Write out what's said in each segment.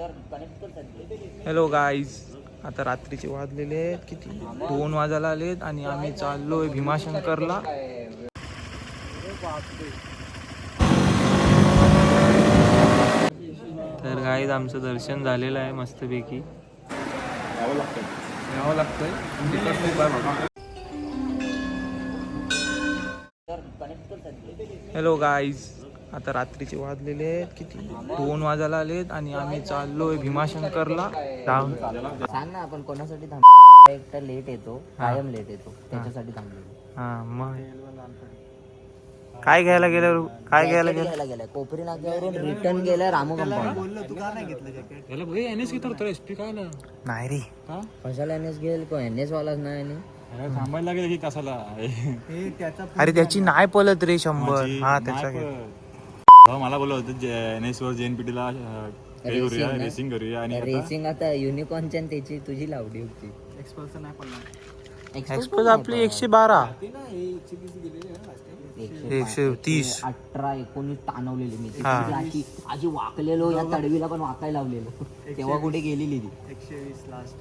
Hello guys, आता रात्रीचे वाजलेले आहेत किती 2 वाजायला आलेत आणि आम्ही चाललोय भीमाशंकरला. तर गाईज आमचं दर्शन झालेलं आहे मस्तपैकी. यावं लागतंय. हॅलो गाईज, आता रात्रीचे वाजलेले आहेत किती 2 वाजायला आलेत आणि आम्ही चाललोय भीमाशंकरला. सांग ना, आपण कोणासाठी थांबलो? एक तर लेट येतो, कायम लेट येतो, त्याच्यासाठी थांबलो. हा मग काय घ्यायला गेलं? गेला कोपरी नाक्यावरून रिटर्न गेला रामू कंपाऊंड. नाही रे, कशाला एनएस घेईल? को एनएस वालाच नाही. थांबायला लागेल की कसाला? अरे त्याची नाही पलत रे 100. हा त्याचा मला बोललं होतं एनएस वर जेएनपीटीला रेसिंग करूया. आणि रेसिंग आता युनिकॉर्नच्या त्याची तुझी लावली होती. एक्सपोज आपली 112 130 18 19 ताणवलेली मी अशी वाकलेलो. या तडवीला पण वाकायला लावलेलो. तेव्हा कुठे गेलेली ती 120 लास्ट.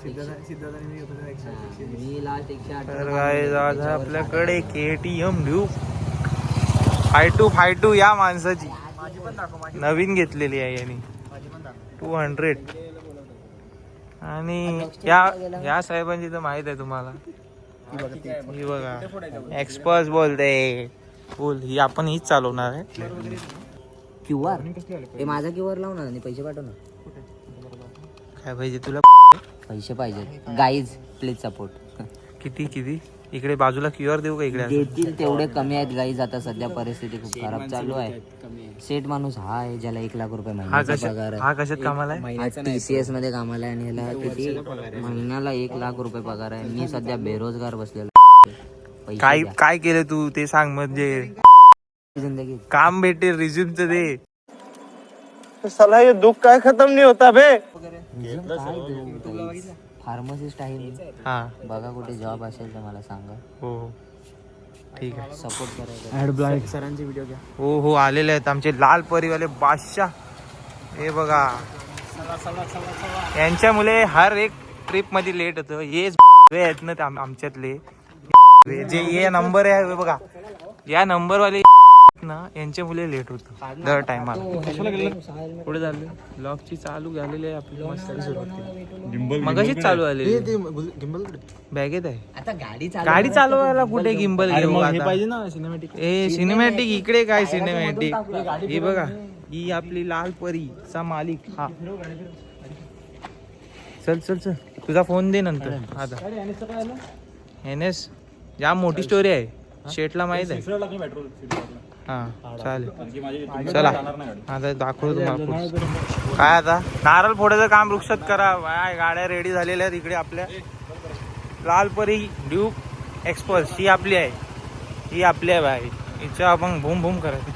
मी लास्ट 118. तर काय झालं आपल्याकडे KTM ड्यूक 52 या माणसाची नवीन घेतलेली आहे यांनी 200. आणि या साहेबांची तर माहित आहे तुम्हाला. ही बघा एक्सपर्ट बोलते. बोल, ही आपण हीच चालवणार आहे. QR हे माझा QR लावणार आणि पैसे पाठव ना. काय पाहिजे तुला? पैसे पाहिजेत गाईज, प्लीज सपोर्ट. किती इकडे बाजूला QR देऊ का? इकडे देतील तेवढे कमी आहेत गाईज. आता सध्या परिस्थिती खूप खराब चालू आहे. सेठ माणूस हा आहे ज्याला 1 लाख रुपये महिन्याचा पगार आहे. हा कशात कामाला आहे? TCS मध्ये कामाला आहे आणि ह्याला किती महिन्याला 1 लाख रुपये पगार आहे. मी सध्या बेरोजगार बसलेलो. काय केलं तू ते सांग. म्हणजे जिंदगी काम भेटेल, रिझ्यूमचं दे. साला ये दुःख काय खतम नाही होता बे. फार्मसिस्ट आहे मी. हा बघा कुठे जॉब असेल तर मला सांगा. हो ठीक आहे. सपोर्ट करायचं. सरांचे व्हिडिओ घ्या. हो आलेले आहेत आमचे लाल परीवाले बादशाह. हे बघा, यांच्या मुले हर एक ट्रिप मध्ये लेट होतं. हेच आहेत ना आमच्यातले जे ये नंबर आहे बघा, या नंबर वाले ना यांच्या मुले लेट होतं दर टायमाला. पुढे झालं ब्लॉगची चालू झालेली आहे आपली मस्त सुरुवात. मगाशीच चालू झालेली. बॅगेत आहे. आता गाडी चालवायला कुठे गिंबल घेऊ आता? पाहिजे ना सिनेमॅटिक. ए सिनेमॅटिक इकडे काय सिनेमॅटिक? ही बघा, ही आपली लाल परीचा मालिक हा. चल तुझा फोन दे नंतर. आता NS जाम मोठी स्टोरी आहे. शेटला माहित आहे. हा चालेल, चला आता दाखवतो तुम्हाला. काय आता नारळ फोडायचं काम वृक्षात करा. गाड्या रेडी झालेल्या आहेत इकडे आपल्या. लालपरी ड्यूक एक्सपर्ट ही आपली आहे. ही आपली आहे बाई. हिच्या आपण भूम भूम करायचं.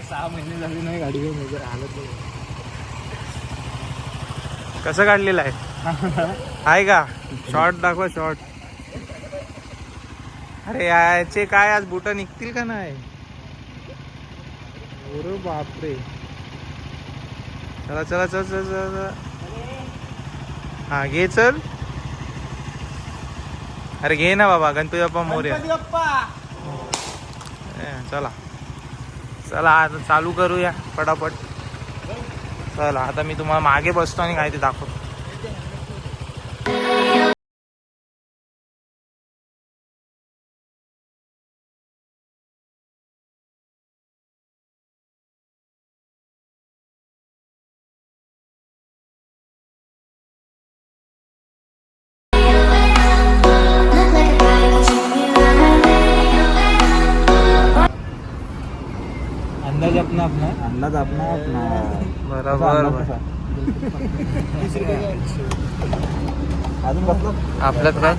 6 महिने झाले नाही गाडी घेऊन वगैरे हालत नाही. कसं काढलेलं आहे का? शॉर्ट दाखवा शॉर्ट. अरे याचे काय आज बुट निघतील का नाही? अरे बापरे. चला हा घे. चल अरे घे ना बाबा. गणपती बाप्पा मोरया. चला आता चालू करूया पटापट. चला आता मी तुम्हाला मागे बसतो आणि काय ते दाखवतो. अंदाज अपना बरोबर. अजून बसलं आपल्यात काय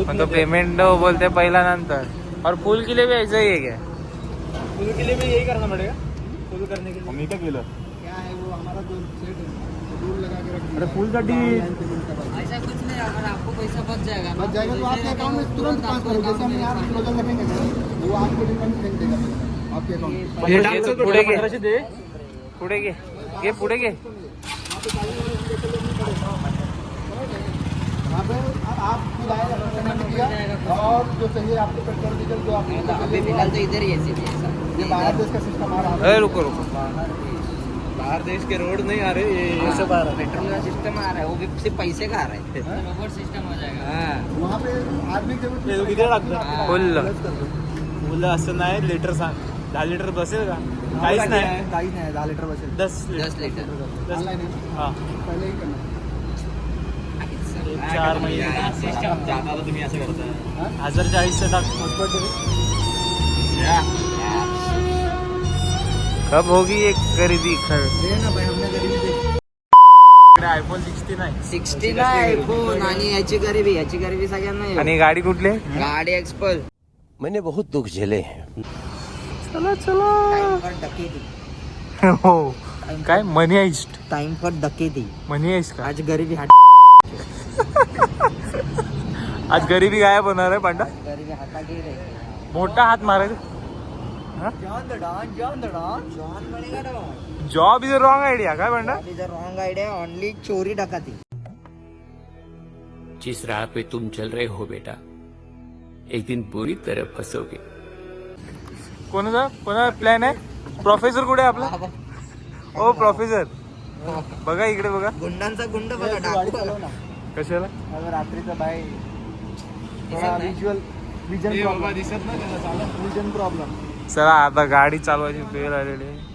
पण तो पेमेंट बोलते पहिला नंतर. और फुल के लिए भी ऐसा ही है क्या? फुल के लिए भी यही करना पड़ेगा. फुल करने के लिए मी काय केलं? क्या है वो हमारा जो सेट है अरे फुल गड्डी ऐसा कुछ नहीं, अगर आपको पैसा बच जाएगा ना, बच जाएगा तो आपके अकाउंट में तुरंत ट्रांसफर हो, जैसे हम यहाँ क्लोजर लगेंगे ना, वो आपको रिफंड कर देगा आपके अकाउंट में। पुढे घे पुढे घे घे पुढे घे. वहाँ पे आप खुद आएगा, पेमेंट किया और जो चाहिए आपको पेट्रोल डीजल जो आपको अभी फिलहाल तो इधर ही है सीधे ऐसा. ये बाहर देश का सिस्टम आ रहा है। ए रुको रुको. बाहर देश के रोड नहीं आ रहे, ये सब आ रहा है. पेट्रोल का सिस्टम आ रहा है, वो भी सिर्फ पैसे का आ रहा है. रोबोट सिस्टम हो जाएगा. वहाँ पे आदमी के किती लागतं फुल मुलं असं नाही. लिटर सांग, 10 लिटर बसेल का? काहीच नाही. काहीच नाही 10 लिटर बसेल. 10 लिटर. 10 लीटर. ऑनलाइन है, हा. पहले ही करना. 4 महिने जाताना तुम्ही असं करताय 1040 टाक. कब होगी एक गरीबी खर. ये ना भाई हमने गरीबी देखी. आयफोन 60 नाही. 60 ला iPhone आणि याची गरिबी सगळ्यांना आहे. आणि गाडी कुठली आहे? गाडी एक्सपल. मैंने बहुत दुख झेले हैं. चला चला. टाइम फॉर डकेती. हो काय मनी आईस्ट टाइम फॉर डकेती. मनी आईस्ट का? आज गरिबी हात. आज गरिबी गायब होणार आहे पांडा. गरिबी हाता गेले. मोठा हात मारायचा. जॉन द डॉन जॉन बनेगा don. Job is a wrong idea काय पांडा. Is a wrong idea. Only चोरी डकाती. जिस राह पे तुम चल रहे हो बेटा, एक दिन बुरी तरह फंसोगे. कोणाचा प्लॅन आहे? प्रोफेसर कुठे आहे आपला? ओ प्रोफेसर बघा इकडे बघा. गुंडांचा गुंड बघा डाकू. कशाला? अगर रात्रीचा बाय दिसत नाही. विजन प्रॉब्लेम दिसत नाही त्याला चालत. Vision problem. चला आता गाडी चालवायची वेळ आलेली आहे.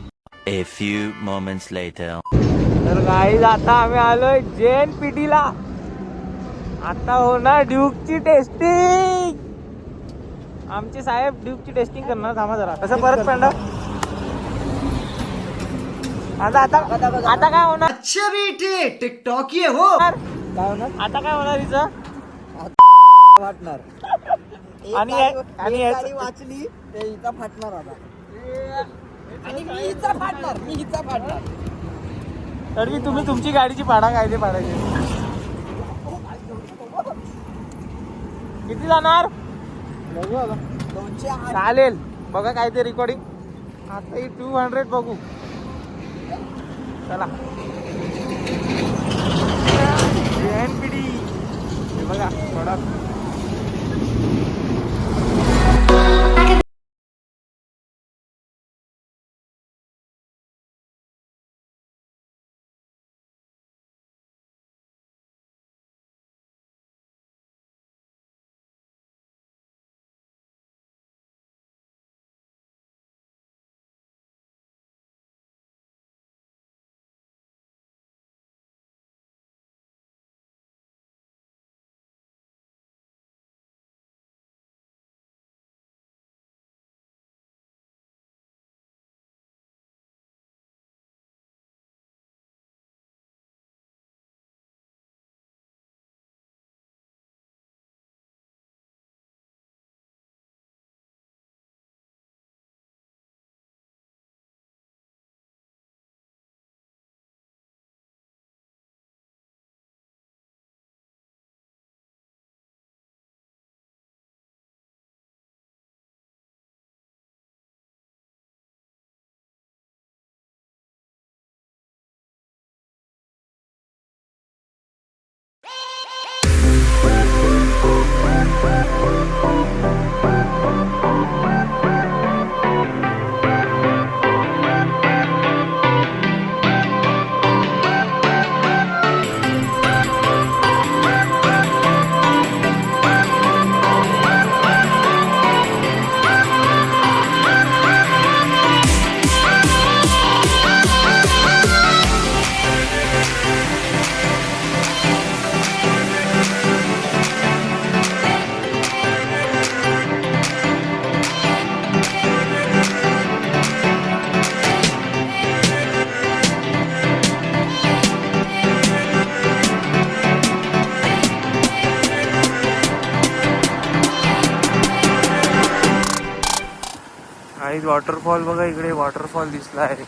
A few moments later. तर गाईज आता आम्ही आलोय JNPT ला. आता होणार ड्यूकची टेस्टिंग. आमचे साहेब ड्यूकची टेस्टिंग करणार. थांबा जरा. कसं परत पांडा. आता आता आता काय होणार? अच्छा बेटे टिकटॉक ये हो. काय होणार आता? काय होणार हिचं? फाटणार. आणि याचं- वाचली ते हिचा फाटणार आता. आणि मी हिचा फाटणार. तरी तुम्ही तुमची गाडीची पाडा काय ते पाडायचे. किती जाणार? 208. चालेल बघा काय ते रेकॉर्डिंग. आता ही 200 बघू. चला JNPT हे बघा थोडा. काही वॉटरफॉल बघा इकडे. वॉटरफॉल दिसला आहे.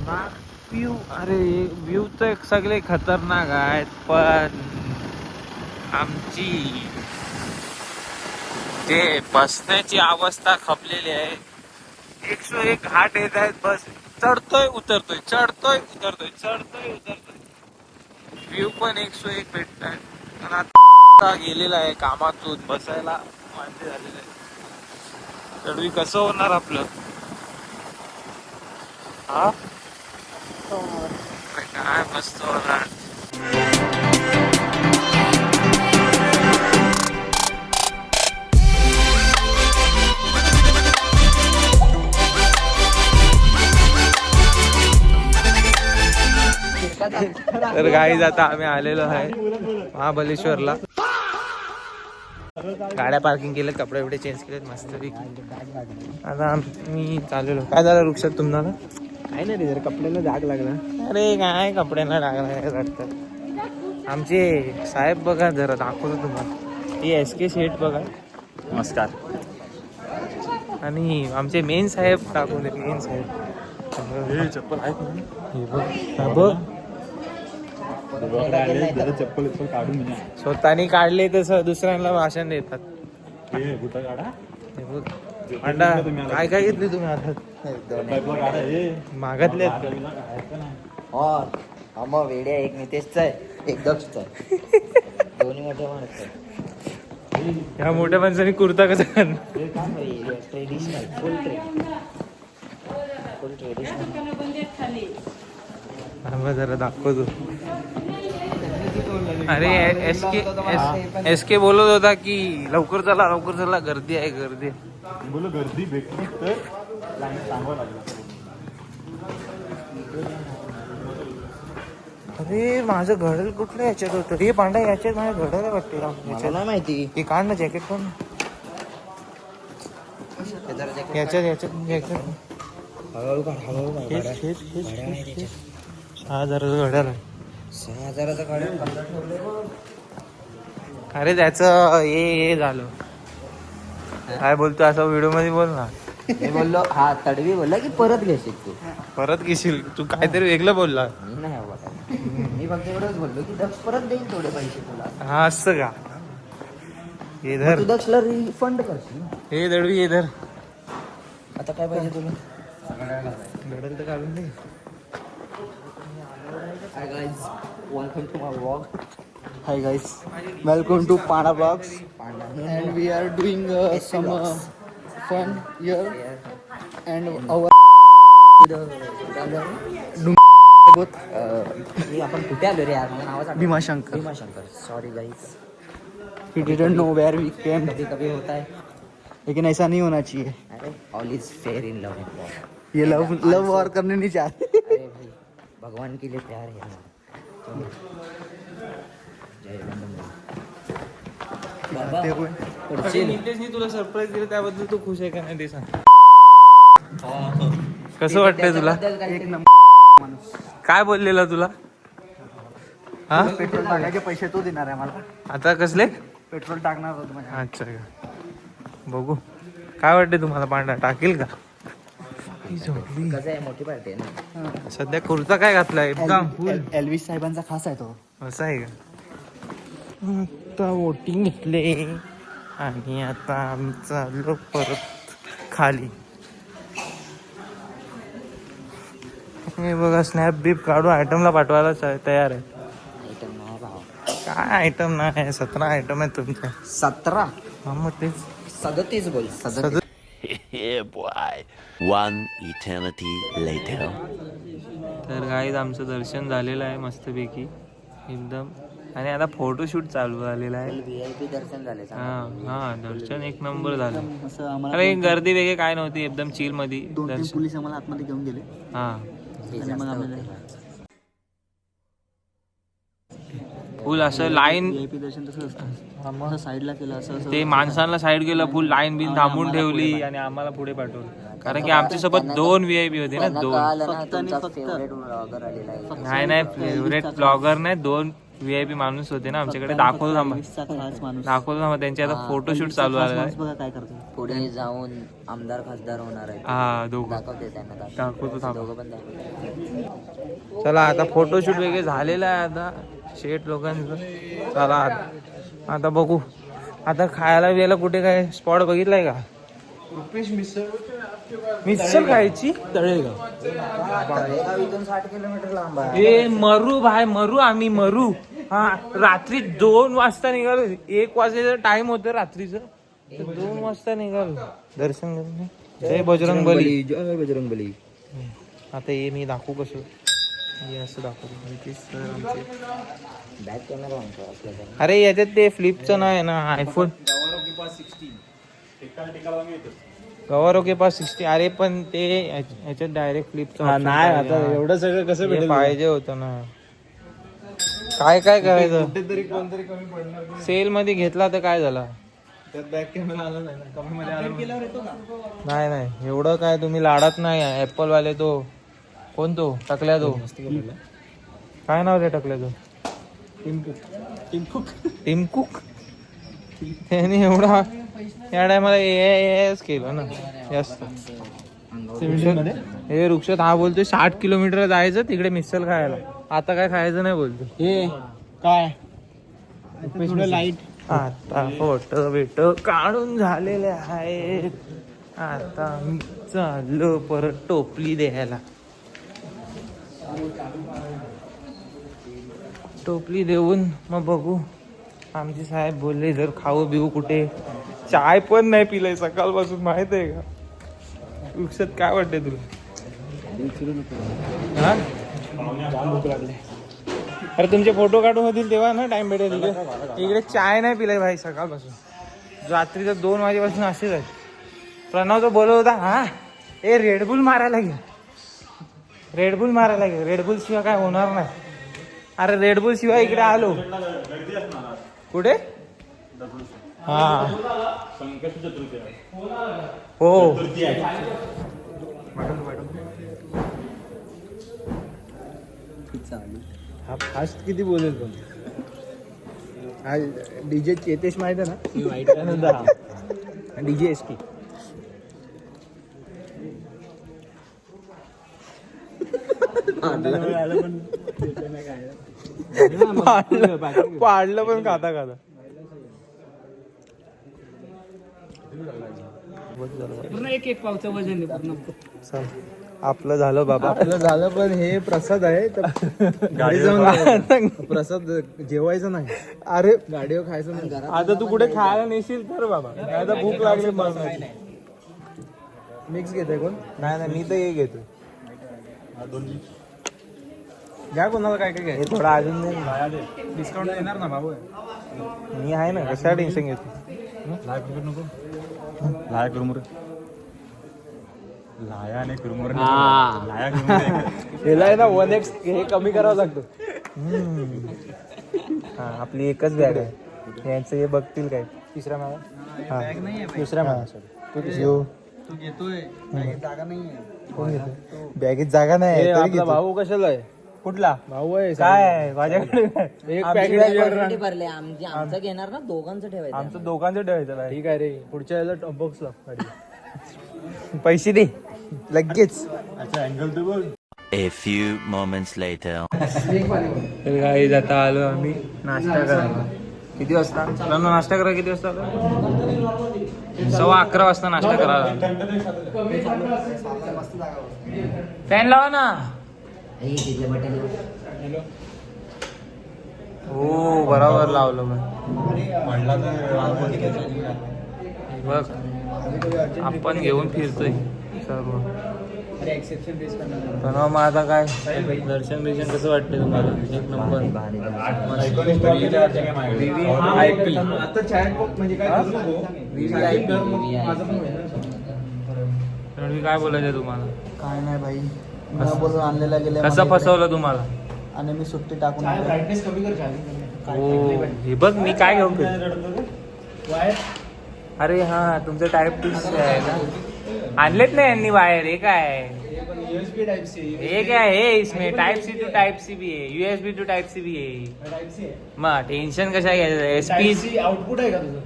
व्ह्यू, अरे व्ह्यू तर सगळे खतरनाक आहेत, पण आमची ते बसण्याची अवस्था खपलेली आहे. 101 घाट येत आहेत, बस चढतोय उतरतोय, चढतोय उतरतोय, चढतोय उतरतोय. व्ह्यू पण 101 भेटतात. पण आता गेलेला आहे कामातून, बसायला वांदे झालेलं आहे. चढवी कसं होणार आपलं? हा काय मस्त होणार. तर गाईज आता आम्ही आलेलो आहे महाबलेश्वरला. गाड्या पार्किंग केलं, कपडे बिपडे चेंज केलेत मस्त. आता मी चाललेलो. काय झालं वृक्षात तुम्हाला? काय नाही रे, जर कपड्याला डाग लागला. अरे काय कपड्यांना लागला वाटतं. आमचे साहेब बघा, जरा दाखवतो तुम्हाला. हे SK शेठ बघा, नमस्कार. आणि आमचे मेन साहेब दाखवले. मेन साहेब चप्पल आहेत बघ, चप्पल काढून घ्या. स्वतःनी काढले तसं दुसऱ्यांना भाषण देतात. हे बुटा काढा. हे बघ अंडा, काय काय घेतले तुम्ही हातात? मागातले और हा मग वेड्या, एक नितेशचा आहे, एक दक्षचा आहे. दोन्ही मोठे माणसं आहे. ह्या मोठ्या माणसाने कुर्ता कसा घालणार? ट्रेडिशनल, फुल ट्रेडिशनल. जरा दाखवतो. अरे SK बोलत होता की लवकर चला, गर्दी आहे, गर्दी. बोलो गर्दी भेटली तर सांगावं लागलं. अरे माझं घडल कुठलं याच्यात होतं? हे पांडा याच्यात माझ्या घडायला वाटते. मला नाही माहिती. हे काढ ना जॅकेट, पण याच्यात हळूहळू काढ, हळूहळू काढ. हा जरा घडायला. 6,000चा गाड्या ठेवले. अरे त्याचं हे झालं. काय बोलतो असं व्हिडिओ मध्ये बोल ना. मी बोललो, हा तडवी बोलला की परत घेशील तू. परत घेशील तू, काहीतरी वेगळं बोलला. मी नाही बाबा, मी फक्त एवढंच बोललो की दक्ष परत देईल थोडे पैसे तुला. हा असं का? हे धर, तू दक्षला रिफंड करशील ना. हे दडवी, हे धर. आता काय पाहिजे तुला? घडल तर काढून दे. Hi guys, welcome to my vlog. Hi guys, welcome to Panda Vlogs, and we are doing some fun here, and our आपण कुठे आलो रे यार, मला नावच आठवत. Bhimashankar. Bhimashankar. Sorry guys, We didn't know where we came, कभी कभी होता है. लेकिन ऐसा नहीं होना चाहिए. अरे all is fair in love end war. ये लव वॉर करने नहीं चाहते. अरे भाई, भगवान के लिए प्यार है ना. जय बाबा. नितेशनी तुला सरप्राईज दिलं त्याबद्दल तू खुश आहे का नाही ते सांग. कसं वाटतंय तुला? एक नंबर. काय बोललेला तुला? हा पेट्रोल टाकायचे पैसे तो देणार आहे मला. आता कसले? पेट्रोल टाकणार होतो माझ्या. अच्छा का, बघू काय वाटते तुम्हाला. पांडा टाकील का? कसं आहे, मोठी पार्टी आहे ना. सध्या कुर्ता काय घातला एकदम फुल. एल्विस साहेबांचा खास आहे तो. असं आहे का? आता वोटिंग घेतले आणि आता आम्ही चाललो परत खाली. हे बघा, स्नॅप बीप काढून आयटमला पाठवायला तयार आहे. आयटम नाही भाव. काय आयटम नाही, 17 आयटम आहे तुमच्या. 17. हा मग तेच 37 बोल. 37. Yeah, boy. One eternity later. तर गाईज आमचं दर्शन झालेलं आहे मस्तपैकी एकदम. आणि आता फोटोशूट चालू झालेला आहे. VIP दर्शन झाले. हा दर्शन एक नंबर झालं. असं आम्हाला अरे गर्दी वगैरे काय नव्हती, एकदम चिल मध्ये 2-3 दर्शन. पोलीस आम्हाला आतमध्ये घेऊन गेले. हा आणि मग आम्हाला फुल असं लाईन, VIP दर्शन तसं असतं. असं साईडला केलं असं ते माणसांना साईड केलं, फुल लाईन बिन थांबून ठेवली आणि आम्हाला पुढे पाठवलं. कारण की आमच्या सोबत 2 VIP होते ना, 2. फेवरेट ब्लॉगर आलेला आहे. नाही फेवरेट ब्लॉगर नाही, 2 VIP माणूस होते ना आमच्याकडे. दाखवतो थांबा, खास माणूस. दाखवतो थांबा. त्यांचे आता फोटोशूट चालू आहे. बघा काय करतो. पुढे जाऊन आमदार खासदार होणार आहे. हा दोघं दाखवते त्यांना दाखवतो थांबा. दोघं पण दाखवते. चला आता फोटोशूट वगैरे झालेलं आहे आता शेट लोकांचं. चला आता बघू. आता खायला बियायला कुठे काय स्पॉट बघितलाय का? मिसळ खायची तळेगाव. 60 किलोमीटर लांब आहे. ए मरू भाई मरू आम्ही मरू. हा रात्री 2 वाजता निघालो. 1 वाजेचा टाइम होतं रात्रीचं. 2 वाजता निघालो दर्शन करून. जय बजरंग बली. जय बजरंग बली. आता हे मी दाखवू कसं? हे असं दाखवतो. बॅक कॅमेरा आमचा असला तर. अरे याच्यात ते फ्लिपचं नाही ना आयफोन. गवारो के पास 60. अरे पण ते याच्यात डायरेक्ट फ्लिपचं नाही आता एवढं सगळं कसं हे भेटेल? पाहिजे होतं ना. काय काय करायचं? कुठेतरी कोणतरी कमी पडणार. सेल मध्ये घेतला तर काय झाला? त्यात बॅक कॅमेरा आला नाही ना, कमी मध्ये आला नाही नाही एवढं काय तुम्ही लाडात नाही. ऍपल वाले तो कोण तो टकल्या तो काय नाव रे टकल्या तो? Tim Cook. त्याने एवढा या टायमाला एस केलं ना जास्त. हे वृक्षात हा बोलतोय 60 किलोमीटर जायचं तिकडे मिसळ खायला. आता काय खायचं नाही बोलतो. हे काय थोडं लाईट. आता फोटो बिटो काढून झालेले आहेत. आता मी चाललो परत टोपली द्यायला. टोपली देऊन मग बघू. आमचे साहेब बोलले जर खाऊ बिऊ कुठे. चाय पण नाही पिलाय सकाळपासून माहित आहे का? वृक्षात काय वाटते तुला? हा? अरे तुमचे फोटो काढून होतील तेव्हा ना टाइम भेटेल. इकडे चाय नाही पिलाय भाई सकाळपासून. रात्रीचं 2 वाजेपासून असेच आहे. प्रणव तो बोलत होता हा ए रेडबुल मारायला घे. रेडबुल मारायला घे. रेडबुल शिवाय काय होणार नाही. अरे रेडबुल शिवाय इकडे आलो कुठे? हा हो हा फास्ट किती बोलेल पण. हा डीजे चेतेश माहिती आहे ना? DJ ST. पाडलं पण खाता खाता. चल आपलं झालं बाबा. आपलं झालं पण हे प्रसाद आहे तर गाडी जाऊन प्रसाद जेवायचं नाही. अरे गाडीवर खायचं नाही. आता तू कुठे खायला नेशील तर बाबा. आता भूक लागली मला. मिक्स घेते कोण? नाही नाही मी तर हे घेतो. घ्या कोणाला काय काय हे थोडा अजून दे. डिस्काउंट देणार ना भाऊ. मी आहे ना कशा टेन्शन घेतो. लाया कुरमुरे. लाया आणि कुरमुरे. लाया कुरमुरे. याला आहे ना 1x हे कमी करावं लागतं. हा आपली एकच बॅग आहे. यांचं हे बघतील काय. तिसरा मागा. हा दुसरा मागा. तू घेतोय जागा नाहीये. कोण घेतो? बॅगेत जागा नाही तरी आपला घेतो. भाऊ कशाला आहे? कुठला भाऊ आहे काय आहे माझ्याकडे? एक आमच्याकडे पॅकेट भरले आमचं घेणार ना दोघांचं ठेवायचं. आमचं दोघांचं ठेवायचं बाहेर. ठीक आहे रे. पुढच्या वेळेला टॉप बॉक्स लाव गाडी. पैसे दे लगेच. अच्छा अँगल तू बोल. A few moments later. तर काही जाता आलो आम्ही नाश्ता करायला. किती वाजता नाश्ता करा? किती वाजता आलो? 11:15 वाजता नाश्ता करायला. फॅन लावा ना. हो बरोबर लावलं बघ. आपण घेऊन फिरतोय सर्व. पण मग आता काय दर्शन बिर्शन कसं वाटतंय तुम्हाला? एक नंबर. आता चाय म्हणजे काय काय बोलायचं तुम्हाला? काय नाही भाई. मला बोलून आणलेला गेल्या. कसं फसवलं तुम्हाला? आणि मी सुट्टी टाकून हो हे बघ मी काय घेऊन फिरतो. अरे हा तुमचं टाईप आहे ना. आणलेत नाही यांनी बाहेर. हे काय USB टाइप से ये क्या है इसमें type C to type C भी है, USB टू टाइप सी भी है. टाइप सी आहे मग टेन्शन कशा घ्यायचं. टाइप SP सी आउटपुट आहे का तुझं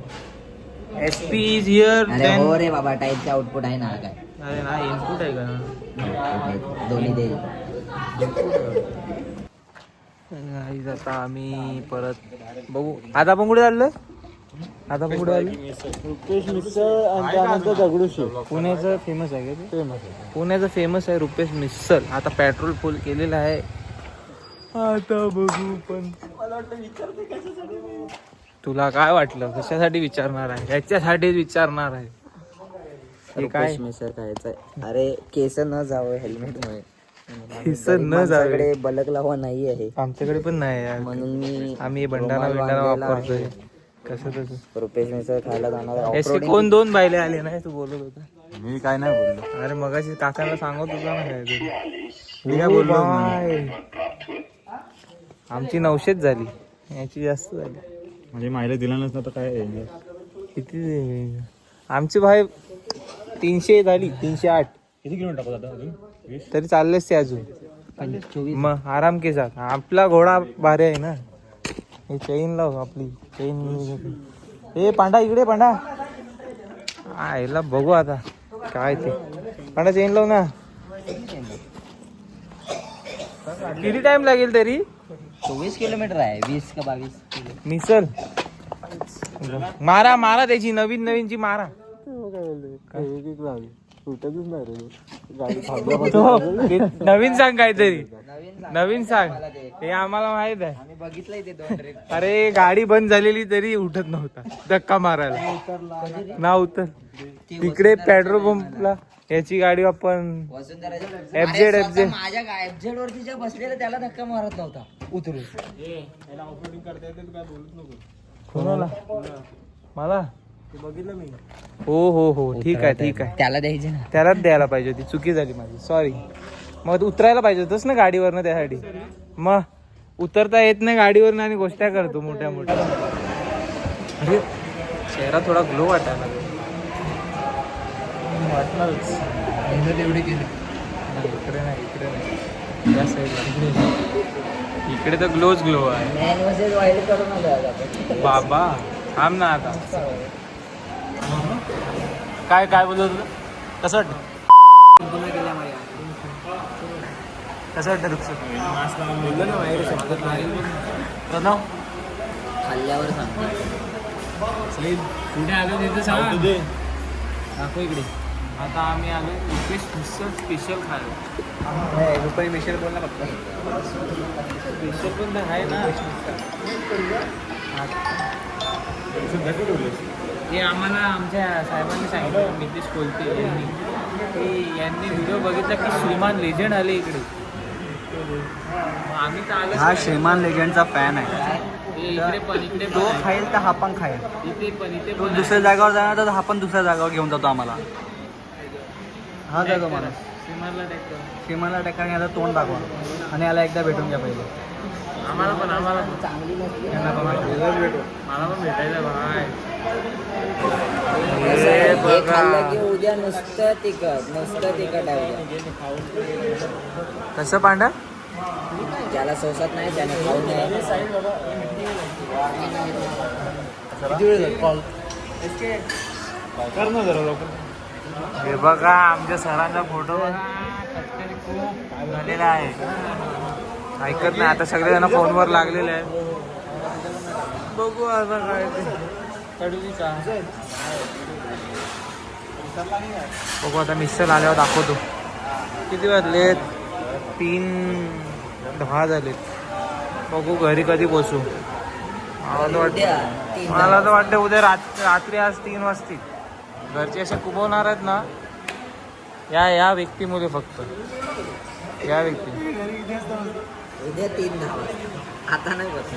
SP इज हिअर. अरे हो रे बाबा, टाईपचे आउटपुट आहे ना काय. अरे ना इनपुट आहे का. दोन्ही दे. गाईज आता आम्ही परत बघू. आता आपण कुठे चाललोय. आता आपण कुठे चाललोय. रुपेश मिसळ आणि त्यानंतर दगडूशेठ. पुण्याचं फेमस आहे का ते. फेमस आहे पुण्याचं फेमस आहे रुपेश मिसळ. आता पेट्रोल फुल केलेलं आहे. आता बघू. पण तुला काय वाटलं कशासाठी विचारणार आहे. याच्यासाठीच विचारणार आहे. हे काय मिसळ खायचंय. अरे केस न जावं हेल्मेट मुळे. केस न जावे. बलक लावा नाही आहे आमच्याकडे पण नाही यार. म्हणून मी आम्ही भंडारा वापरतोय. कसं तसं रुपेश मिसळ खायला जाणार. याचे कोण 2 बायले आले नाही. तू बोलत होता. मी काय नाही बोललो. अरे मगाशी काकाला सांगत होता ना काय तरी. मी काय बोललो आमची 900 झाली. याची जास्त झाली. म्हणजे माहिती दिला नसतं तर काय. किती आमची भाई 300 झाली. 308 किती किलोमीटर टाकत आता अजून. तरी चाललेच ते अजून. 24. मग आराम के साथ. आपला घोडा भारी आहे ना. हे चेन लाव आपली चेन. हे पांडा इकडे पांडा. आयला बघू आता काय ते. पांडा चेन लाव ना. किती टाइम लागेल तरी. 24 किलोमीटर आहे. 20 का 22 मिसल मारा मारा त्याची नवीनची मारा. सुटतच नाही रे गाडी तो नवीन सांग काहीतरी. नवीन सांग. हे आम्हाला माहित आहे. आम्ही बघितलंय ते 2 ट्रिप. अरे गाडी बंद झालेली तरी उठत नव्हता धक्का मारायला. ना उतर तिकडे पेट्रोल पंपला. याची गाडी आपण वसुंधरा FZ माझ्या FZ वरती ज्या बसलेला त्याला धक्का मारत नव्हता उतरून. ऑफरोडिंग करता येते तू काय बोलत नको. कोणाला. मला बघितलं मी. हो ठीक आहे. त्याला द्यायचे ना. त्यालाच द्यायला पाहिजे होती. चुकी झाली माझी. सॉरी. मग उतरायला पाहिजे होतंस ना गाडीवरनं. त्यासाठी मग उतरता येत नाही गाडीवरनं आणि गोष्टी करतो मोठ्या. अरे चेहरा थोडा ग्लो वाटायला वाटणारच. तेवढी केली. इकडे नाही या साईडला. इकडे तर ग्लो आहे. मॅन वर्सेस वाईल्ड करून आलो आज आपण. बाबा थांब ना आता. काय बोलत होतं. कसं वाटतं. कसं वाटतं रुपये. प्रणव खाल्ल्यावर सांगतो. कुठे आलो तिथं सांग. दाखव इकडे. आता आम्ही आलो रुपेश मिसळ स्पेशल खायला. रुपेश मिसळ बोल ना फक्त. स्पेशल पण आहे ना. हे आम्हाला आमच्या साहेबांनी सांगितलं. नितीश कोलते यांनी व्हिडिओ बघितला की श्रीमान लेजंड आले इकडे. आम्ही तर आलो. हा श्रीमान लेजंडचा फॅन आहे. इकडे तो खाईल तर हा पण खाईल. इथे तो दुसऱ्या जागावर जाणार तर हा पण दुसऱ्या जागावर घेऊन जातो आम्हाला. हा जातो मला श्रीमानला टॅक्कर याला तोंड दाखवा आणि याला एकदा भेटून घ्या पहिले. आम्हाला पण चांगली नसते. मला पण भेटायचं भाई. हे खाल्लं की उद्या नुसतं तिखट आहे. कसं पांडा. ज्याला सोसत नाही त्याने खाऊ नये. कर ना जरा लवकर. हे बघा आमच्या सरांचा फोटो खूप झालेला आहे. ऐकत नाही आता. सगळेजण फोनवर लागलेले आहेत. बघू आता काय ते. बघू आता मिसळ आल्यावर दाखवतो. किती वाजलेत. 3:10 झालेत. बघू घरी कधी पोचू. मला तर वाटतं उद्या रात्री आज 3 वाजतील. घरचे असे कुबवणार आहेत ना. या व्यक्तीमुळे फक्त. या व्यक्ती उद्या 3:10 आता नाही बस.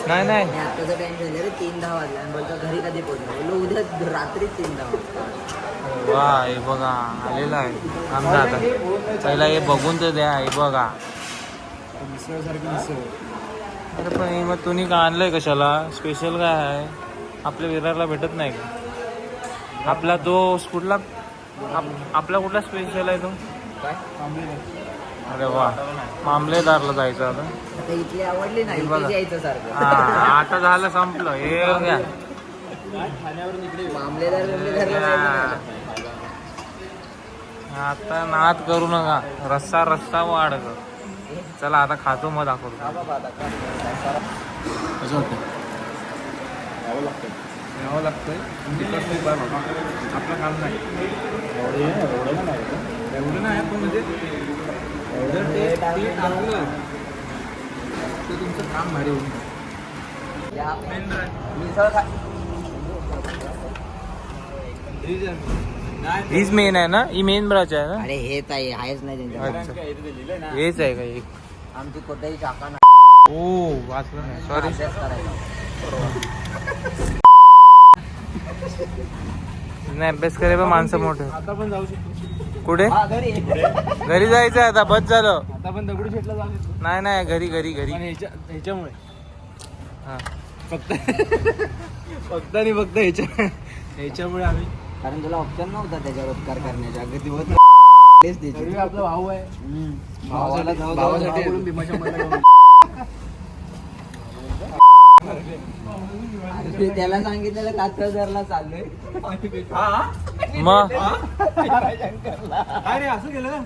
नाही आताचा टाइम झाला रे 3:10 वाजला आणि बोलतो घरी कधी पोहोचलो. बोललो उद्या रात्री 3:10 वाजता. वा हे बघा आलेला आहे आमचा. आता पहिला हे बघून तर द्या. हे बघा. अरे पण मग तुम्ही का आणलंय कशाला. स्पेशल काय आहे. आपल्या विरारला भेटत नाही का. आपला तो कुठला आपला कुठला स्पेशल आहे तो? काय अरे वा, मामलेदारला जायचं आता. आता इथली आवडली नाही इथे यायचं सारखं. हा, आता झालं, संपलं. हे घ्या. मामलेदार बिमलेदारला जायचं नाही. आता नाद करू नका, रस्सा रस्सा वाढ कर. चला आता खातो, मग दाखवतो. यावं लागतंय आपलं काम नाही. एवढं नाही पण म्हणजे एवढं ते टाकलं तर तुमचं काम भारी होईल. हीच मेन आहे ना? ही मेन ब्रांच आहे ना? अरे हेच आहे, आहेच नाही त्यांच्या. अच्छा, हेच आहे का एक? आमची कोणताही शाखा ओ, वाचलं नाही, सॉरी. अभ्यास करायचा. नाही अभ्यास करे पण माणसं मोठे. आता पण जाऊ शकतो. कुठे? हा, घरी. घरी जायचं आता, बस झालं. आता पण दगडूशेठला जाऊ शकतो. नाही नाही, घरी घरी घरी. पण ह्याच्यामुळे हा. फक्त फक्त आणि फक्त ह्याच्यामुळे आम्ही कारण तुला ऑप्शन नव्हता त्याच्यावर उपकार करण्याचा. अगदी दिवस तरी आपला भाऊ आहे. भावाला जाऊ जाऊ भावासाठी जाऊ. भीमाच्या मनाला अरे त्याला सांगितलेलं कात्रजरला चाललोय. मग काय रे असं केलं ना.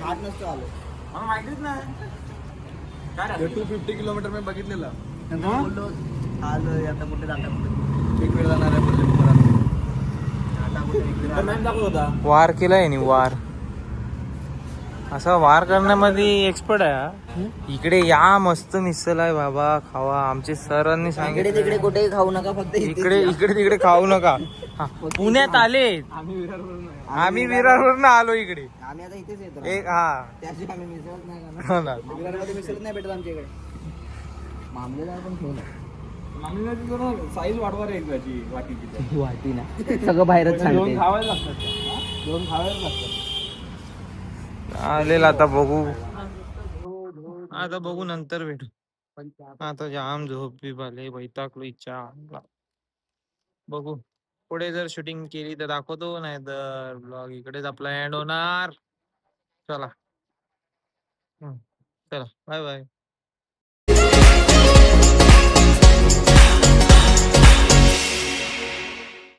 हात नसतो आलो. मला माहितीच नाही. 250 किलोमीटर मी बघितलेलं. बोललो आलोय आता कुठे जाता कुठे एक वेळ जाणार आहे बोलले मॅम दाखवत होता. वार केलाय नी, वार. असा वार करण्यामध्ये एक्सपर्ट आहे हा. इकडे या, मस्त मिसल आहे बाबा, खावा. आमचे सरांनी इकडे सांगितलं तिकडे कुठेही खाऊ नका, फक्त इथेच इकडे या. इकडे तिकडे खाऊ नका. हा, पुण्यात आले, आम्ही विरारवरून आहे. आम्ही विरारवरून आलो इकडे. आम्ही आता इथेच येतो. एक हा त्याची आम्ही मिसळत नाही खाणार. हो ना. विरारमध्ये मिसळत नाही भेटत आमच्या इकडे. मामलेदार पण ठेवलं. आम्ही जरा साईज वाढवा रे त्याची वाटीची. वाटी ना सगळं बाहेरच दोन सांगते. खावायला लागतात. दोन खावायला लागतात. आलेला, आता बघू. आता बघू, नंतर भेटू. आता जाम झोप बी आले, वैतागलो, इच्छा. बघू पुढे जर शूटिंग केली तर दाखवतो, नाही तर ब्लॉग इकडेच आपला एंड होणार. चला. चला, बाय बाय.